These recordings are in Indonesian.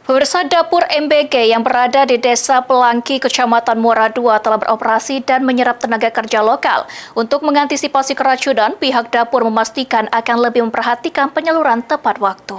Pemirsa, dapur MBG yang berada di Desa Pelangki, Kecamatan Muara II telah beroperasi dan menyerap tenaga kerja lokal. Untuk mengantisipasi keracunan, pihak dapur memastikan akan lebih memperhatikan penyaluran tepat waktu.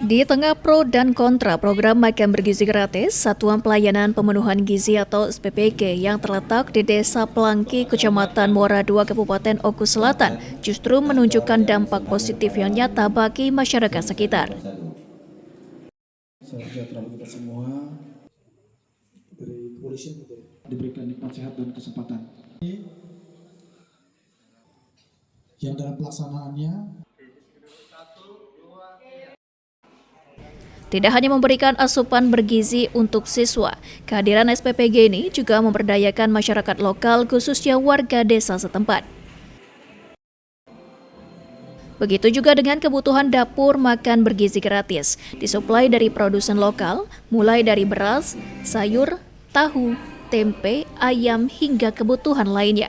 Di tengah pro dan kontra program makan bergizi gratis, Satuan Pelayanan Pemenuhan Gizi atau SPPG yang terletak di Desa Pelangki, Kecamatan Muara II, Kabupaten Oku Selatan, justru menunjukkan dampak positif yang nyata bagi masyarakat sekitar. Sejahtera kita semua, dari kepolisian diberikan nikmat sehat dan kesempatan. Yang dalam pelaksanaannya Tidak hanya memberikan asupan bergizi untuk siswa, kehadiran SPPG ini juga memberdayakan masyarakat lokal khususnya warga desa setempat. Begitu juga dengan kebutuhan dapur makan bergizi gratis, disuplai dari produsen lokal, mulai dari beras, sayur, tahu, tempe, ayam, hingga kebutuhan lainnya.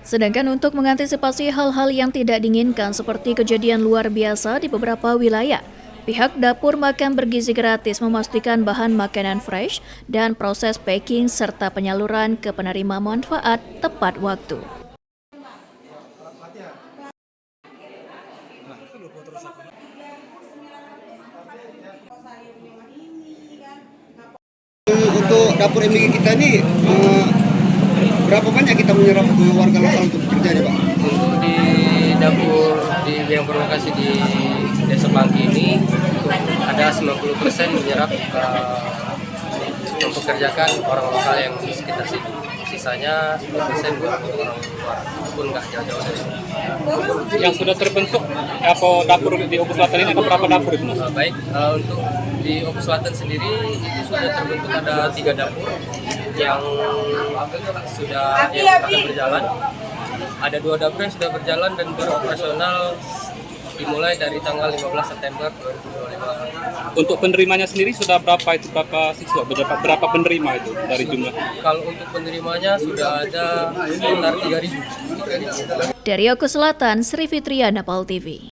Sedangkan untuk mengantisipasi hal-hal yang tidak diinginkan seperti kejadian luar biasa di beberapa wilayah, pihak dapur makan bergizi gratis memastikan bahan makanan fresh dan proses packing serta penyaluran ke penerima manfaat tepat waktu. Untuk dapur MBG kita ini berapa banyak kita menyerap ke warga lokal untuk bekerja ya Pak? Untuk di dapur yang berlokasi di Desa Pelangki ini ada 90% menyerap mempekerjakan orang lokal yang di sekitar sini. Sisanya 10% buat orang luar, pun nggak jauh-jauh dari sini. Yang sudah terbentuk dapur di Oku Selatan ini ada berapa dapur itu Mas? Baik, untuk di Oku Selatan sendiri itu sudah terbentuk ada 3 dapur yang akan berjalan. Ada 2 dapur yang sudah berjalan dan beroperasional dimulai dari tanggal 15 September 2025. Untuk penerimanya sendiri sudah berapa siswa? Berapa penerima itu dari jumlah? Kalau untuk penerimanya sudah ada sekitar 3.000. Dari Oku Selatan, Sri Fitriana, Napal TV.